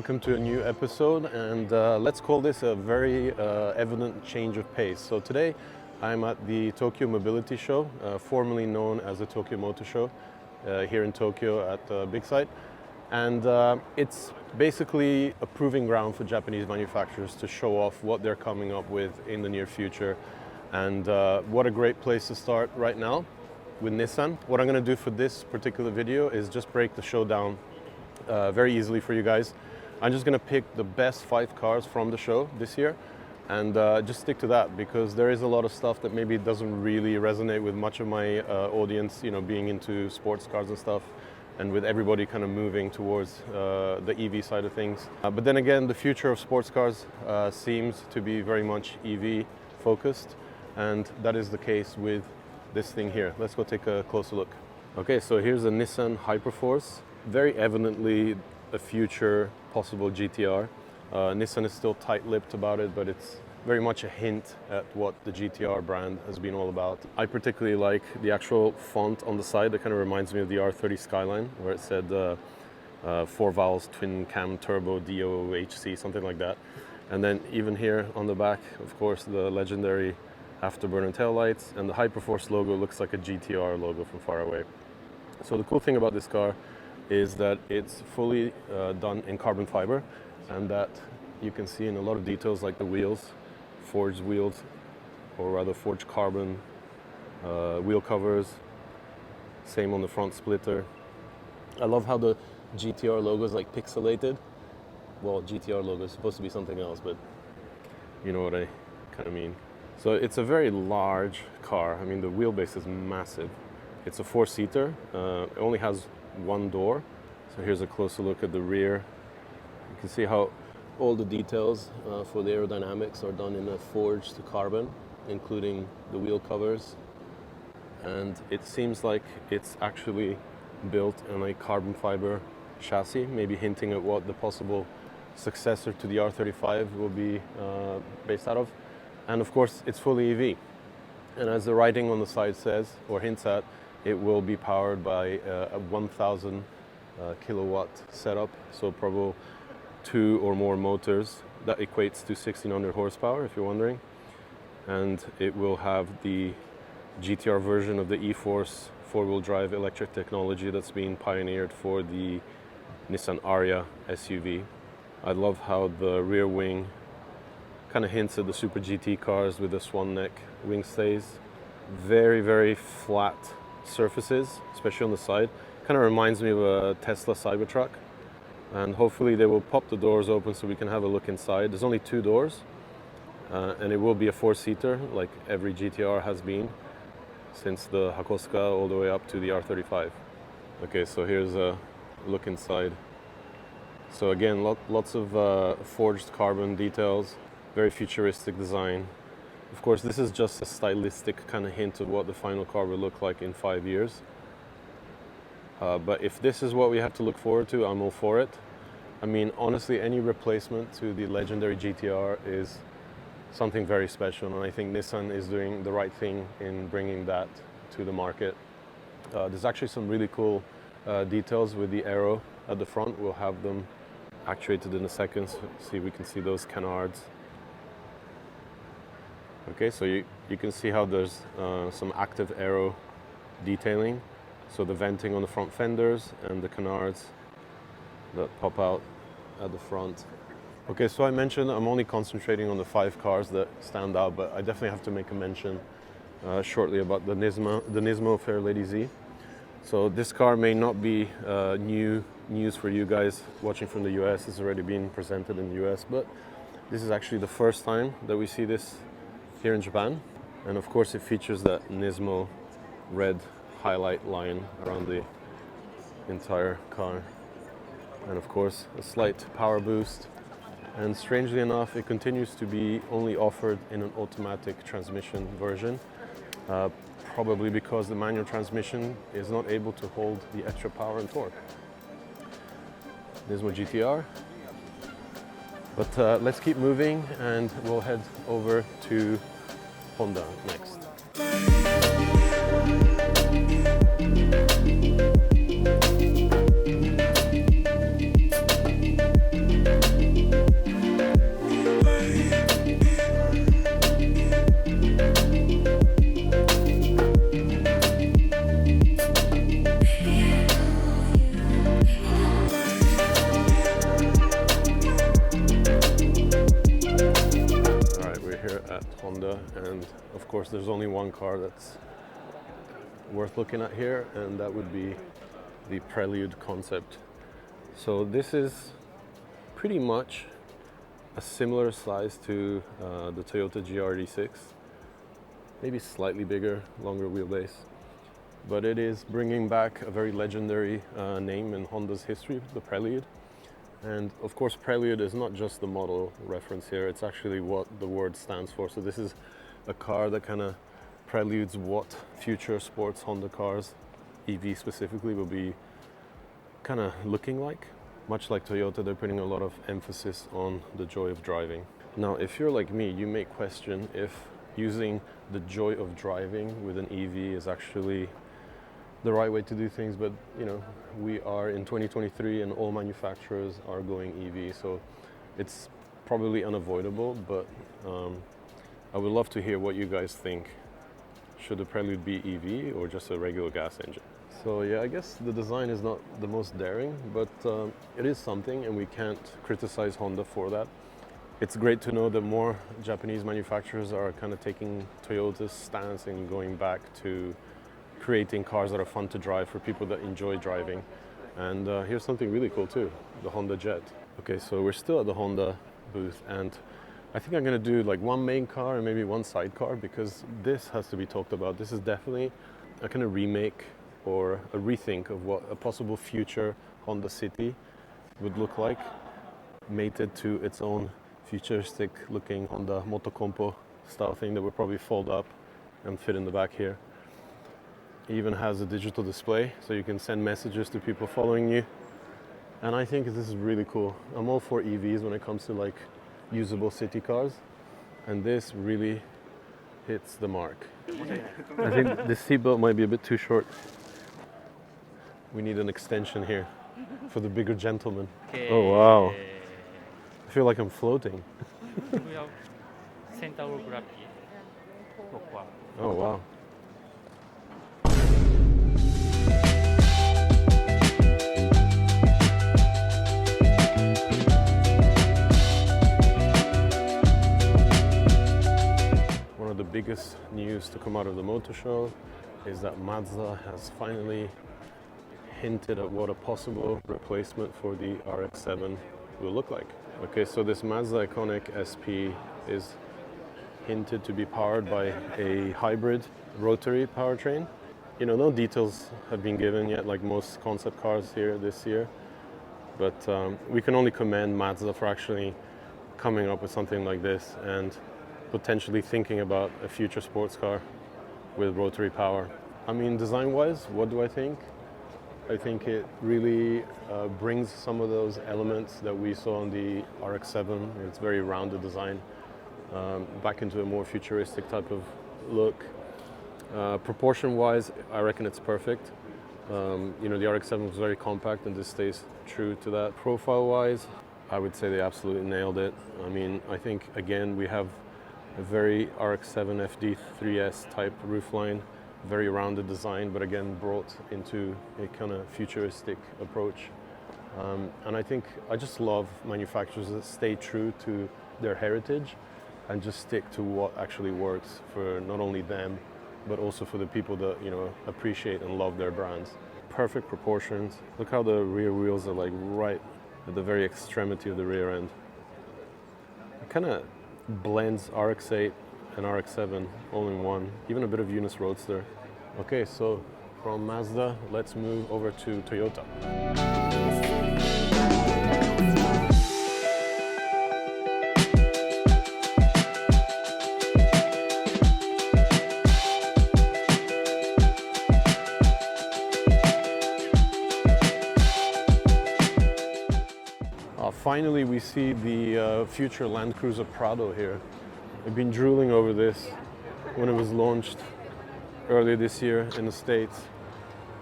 Welcome to a new episode, and let's call this a very evident change of pace. So today I'm at the Tokyo Mobility Show, formerly known as the Tokyo Motor Show, here in Tokyo at the big site. And it's basically a proving ground for Japanese manufacturers to show off what they're coming up with in the near future. And what a great place to start right now with Nissan. What I'm going to do for this particular video is just break the show down very easily for you guys. I'm just going to pick the best 5 cars from the show this year and just stick to that, because there is a lot of stuff that maybe doesn't really resonate with much of my audience, you know, being into sports cars and stuff, and with everybody kind of moving towards the EV side of things. But then again, the future of sports cars seems to be very much EV focused, and that is the case with this thing here. Let's go take a closer look. Okay, so here's a Nissan Hyperforce, very evidently a future possible GTR. Nissan is still tight-lipped about it, but it's very much a hint at what the GTR brand has been all about. I particularly like the actual font on the side. That kind of reminds me of the R30 Skyline, where it said 4 valves, twin cam turbo, DOHC, something like that. And then even here on the back, of course, the legendary afterburner taillights, and the Hyperforce logo looks like a GTR logo from far away. So the cool thing about this car is that it's fully done in carbon fiber, and that you can see in a lot of details, like the wheels, forged wheels, or rather forged carbon wheel covers. Same on the front splitter. I love how the GTR logo is like pixelated. Well, GTR logo is supposed to be something else, but you know what I kind of mean. So it's a very large car. I mean, the wheelbase is massive. It's a 4-seater. It only has 1 door. So here's a closer look at the rear. You can see how all the details for the aerodynamics are done in a forged carbon, including the wheel covers. And it seems like it's actually built in a carbon fiber chassis, maybe hinting at what the possible successor to the R35 will be based out of. And of course, it's fully EV. And as the writing on the side says, or hints at, it will be powered by a 1,000 kilowatt setup, so probably 2 or more motors. That equates to 1,600 horsepower, if you're wondering. And it will have the GTR version of the e-Force 4-wheel drive electric technology that's being pioneered for the Nissan Ariya SUV. I love how the rear wing kind of hints at the Super GT cars with the swan neck wing stays. Very, very flat surfaces, especially on the side. Kind of reminds me of a Tesla Cybertruck. And hopefully they will pop the doors open so we can have a look inside. There's only 2 doors, and it will be a 4-seater like every GTR has been since the Hakosuka all the way up to the R35. Okay, so here's a look inside. So again, lots of forged carbon details, very futuristic design. Of course, this is just a stylistic kind of hint of what the final car will look like in 5 years. But if this is what we have to look forward to, I'm all for it. I mean, honestly, any replacement to the legendary GTR is something very special, and I think Nissan is doing the right thing in bringing that to the market. There's actually some really cool details with the aero at the front. We'll have them actuated in a second, so see, we can see those canards. Okay, so you can see how there's some active aero detailing. So the venting on the front fenders and the canards that pop out at the front. Okay, so I mentioned I'm only concentrating on the 5 cars that stand out, but I definitely have to make a mention shortly about the Nismo Fairlady Z. So this car may not be new news for you guys watching from the US. It's already been presented in the US, but this is actually the first time that we see this here in Japan. And of course it features that Nismo red highlight line around the entire car. and of course a slight power boost. And strangely enough, it continues to be only offered in an automatic transmission version, probably because the manual transmission is not able to hold the extra power and torque. There's my GTR. But let's keep moving and we'll head over to Honda next. Honda, and of course there's only one car that's worth looking at here, and that would be the Prelude concept. So this is pretty much a similar size to the Toyota GR86, maybe slightly bigger, longer wheelbase, but it is bringing back a very legendary name in Honda's history, the Prelude. And of course, Prelude is not just the model reference here, it's actually what the word stands for. So this is a car that kind of preludes what future sports Honda cars, EV specifically, will be kind of looking like. Much like Toyota, they're putting a lot of emphasis on the joy of driving. Now, if you're like me, you may question if using the joy of driving with an EV is actually the right way to do things, but you know, we are in 2023 and all manufacturers are going EV, so it's probably unavoidable, but I would love to hear what you guys think. Should the Prelude be EV or just a regular gas engine? So yeah, I guess the design is not the most daring, but it is something, and we can't criticize Honda for that. It's great to know that more Japanese manufacturers are kind of taking Toyota's stance and going back to creating cars that are fun to drive for people that enjoy driving. And here's something really cool too, the Honda Jet. Okay, so we're still at the Honda booth, and I think I'm gonna do like one main car and maybe one sidecar, because this has to be talked about. This is definitely a kind of remake or a rethink of what a possible future Honda City would look like, mated to its own futuristic looking Honda Motocompo style thing that would probably fold up and fit in the back here. It even has a digital display, so you can send messages to people following you. And I think this is really cool. I'm all for EVs when it comes to like usable city cars, and this really hits the mark. I think the seatbelt might be a bit too short. We need an extension here for the bigger gentleman. Okay. Oh wow. I feel like I'm floating. We have center of gravity. Oh wow. One of the biggest news to come out of the motor show is that Mazda has finally hinted at what a possible replacement for the RX-7 will look like. Okay, so this Mazda iconic SP is hinted to be powered by a hybrid rotary powertrain. You know, no details have been given yet, like most concept cars here this year, but we can only commend Mazda for actually coming up with something like this and potentially thinking about a future sports car with rotary power. I mean, design-wise, what do I think? I think it really brings some of those elements that we saw on the RX-7, its very rounded design, back into a more futuristic type of look. Proportion-wise, I reckon it's perfect. You know, the RX-7 was very compact, and this stays true to that. Profile-wise, I would say they absolutely nailed it. I mean, I think, again, we have a very RX-7 FD3S type roofline, very rounded design, but again brought into a kind of futuristic approach. And I think I just love manufacturers that stay true to their heritage and just stick to what actually works for not only them, but also for the people that, you know, appreciate and love their brands. Perfect proportions. Look how the rear wheels are like right at the very extremity of the rear end. It kind of blends RX-8 and RX-7 all in one, even a bit of Yunus Roadster. Okay, so from Mazda, let's move over to Toyota. Finally, we see the future Land Cruiser Prado here. I've been drooling over this when it was launched earlier this year in the States,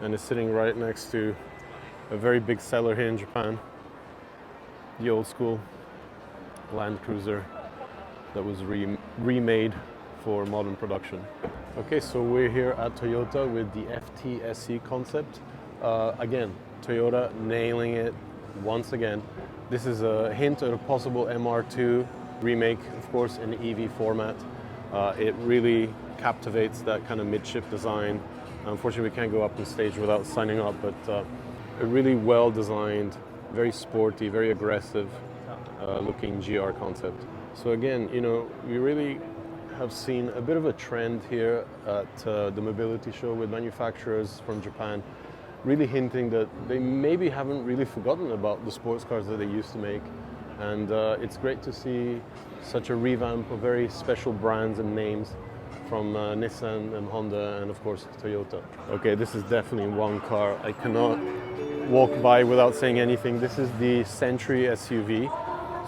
and it's sitting right next to a very big seller here in Japan, the old school Land Cruiser that was remade for modern production. Okay, so we're here at Toyota with the FTSC concept. Again, Toyota nailing it once again. This is a hint at a possible MR2 remake, of course, in EV format. It really captivates that kind of midship design. Unfortunately, we can't go up on stage without signing up, but a really well-designed, very sporty, very aggressive looking GR concept. So again, you know, we really have seen a bit of a trend here at the mobility show with manufacturers from Japan really hinting that they maybe haven't really forgotten about the sports cars that they used to make. And it's great to see such a revamp of very special brands and names from Nissan and Honda and of course Toyota. Okay, this is definitely one car I cannot walk by without saying anything. This is the Century SUV.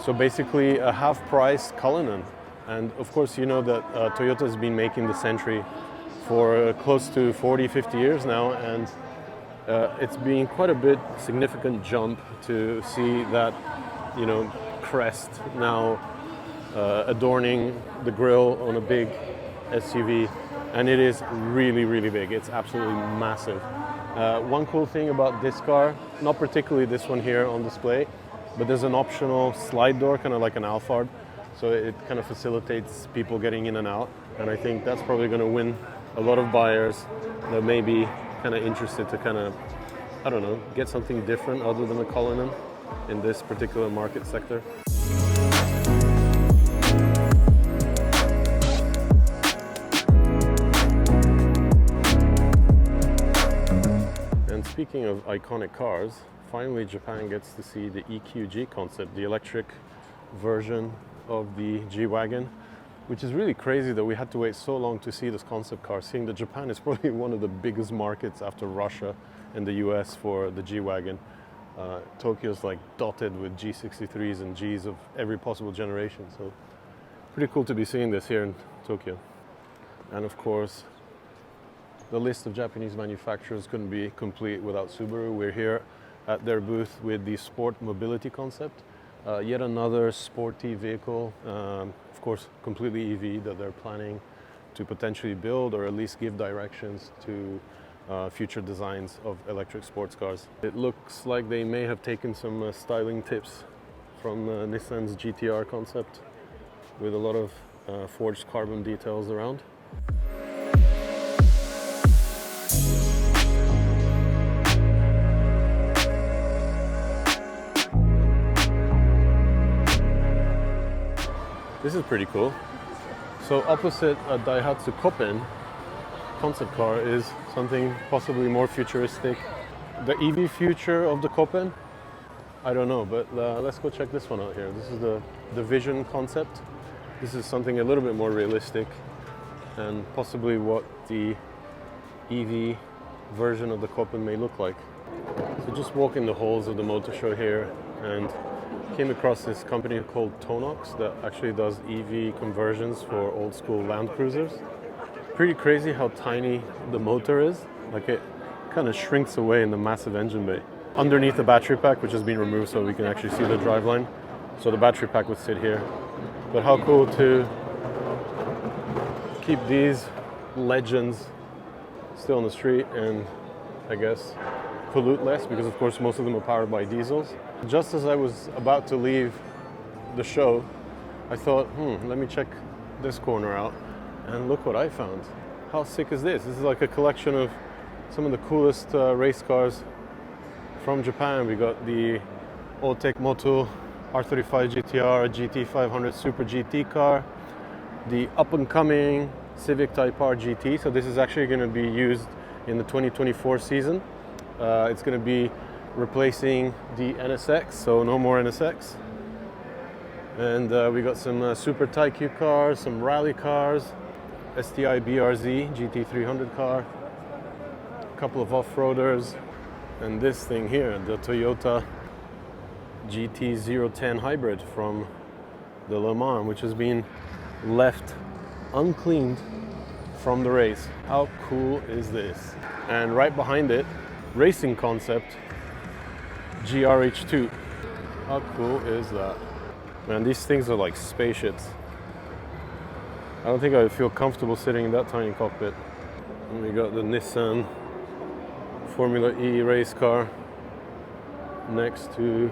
So basically a half-price Cullinan. And of course you know that Toyota has been making the Century for close to 40-50 years now, and it's been quite a bit significant jump to see that, you know, crest now adorning the grille on a big SUV, and it is really, really big. It's absolutely massive. One cool thing about this car, not particularly this one here on display, but there's an optional slide door, kind of like an Alphard, so it kind of facilitates people getting in and out, and I think that's probably going to win a lot of buyers that may be kind of interested to kind of, I don't know, get something different other than a Cullinan in this particular market sector. And speaking of iconic cars, finally Japan gets to see the EQG concept, the electric version of the G-Wagon, which is really crazy that we had to wait so long to see this concept car, seeing that Japan is probably one of the biggest markets after Russia and the US for the G-Wagon. Tokyo's like dotted with G63s and Gs of every possible generation, so pretty cool to be seeing this here in Tokyo. And of course, the list of Japanese manufacturers couldn't be complete without Subaru. We're here at their booth with the Sport Mobility concept. Yet another sporty vehicle, of course completely EV, that they're planning to potentially build or at least give directions to future designs of electric sports cars. It looks like they may have taken some styling tips from Nissan's GTR concept with a lot of forged carbon details around. This is pretty cool. So opposite a Daihatsu Koppen concept car is something possibly more futuristic. The EV future of the Koppen? I don't know, but let's go check this one out here. This is the Vision concept. This is something a little bit more realistic and possibly what the EV version of the Koppen may look like. So just walking the halls of the motor show here and came across this company called Tonox that actually does EV conversions for old school Land Cruisers. Pretty crazy how tiny the motor is. Like it kind of shrinks away in the massive engine bay. Underneath the battery pack, which has been removed so we can actually see the driveline. So the battery pack would sit here. But how cool to keep these legends still on the street and I guess pollute less, because of course most of them are powered by diesels. Just as I was about to leave the show, I thought, let me check this corner out, and look what I found. How sick is this? This is like a collection of some of the coolest race cars from Japan. We got the Otec Moto R35 GTR, GT500 Super GT car, the up-and-coming Civic Type R GT. So this is actually going to be used in the 2024 season. It's going to be replacing the NSX, so no more NSX. And we got some Super Taikyu cars, some rally cars, STI BRZ GT300 car, a couple of off-roaders, and this thing here, the Toyota GT010 hybrid from the Le Mans, which has been left uncleaned from the race. How cool is this? And right behind it, racing concept GRH2. How cool is that? Man, these things are like spaceships. I don't think I would feel comfortable sitting in that tiny cockpit. And we got the Nissan Formula E race car next to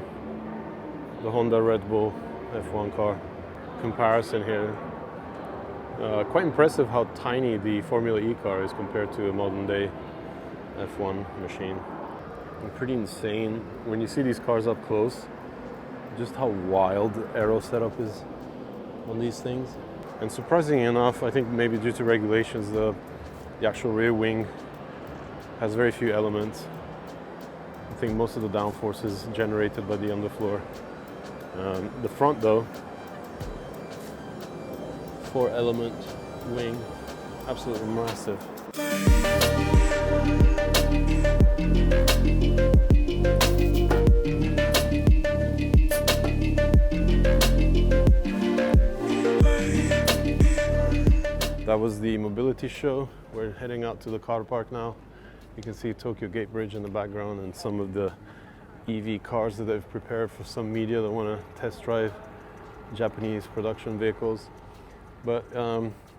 the Honda Red Bull F1 car. Comparison here. Quite impressive how tiny the Formula E car is compared to a modern day F1 machine. And pretty insane when you see these cars up close, just how wild the aero setup is on these things. And surprisingly enough, I think maybe due to regulations, the actual rear wing has very few elements. I think most of the downforce is generated by the underfloor. The front though, 4-element wing, absolutely massive. That was the mobility show. We're heading out to the car park now. You can see Tokyo Gate Bridge in the background and some of the EV cars that they've prepared for some media that want to test drive Japanese production vehicles. But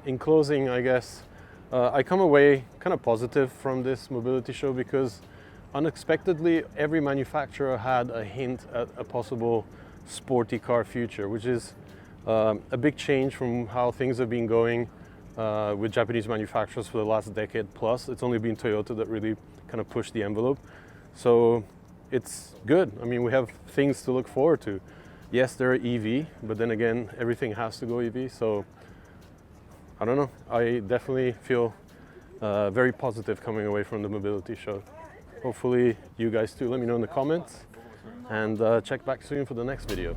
in closing, I guess, I come away kind of positive from this mobility show because unexpectedly every manufacturer had a hint at a possible sporty car future, which is a big change from how things have been going with Japanese manufacturers for the last decade plus. It's only been Toyota that really kind of pushed the envelope. So it's good. I mean, we have things to look forward to. Yes, they're EV, but then again, everything has to go EV. So I don't know. I definitely feel very positive coming away from the mobility show. Hopefully you guys too. Let me know in the comments and check back soon for the next video.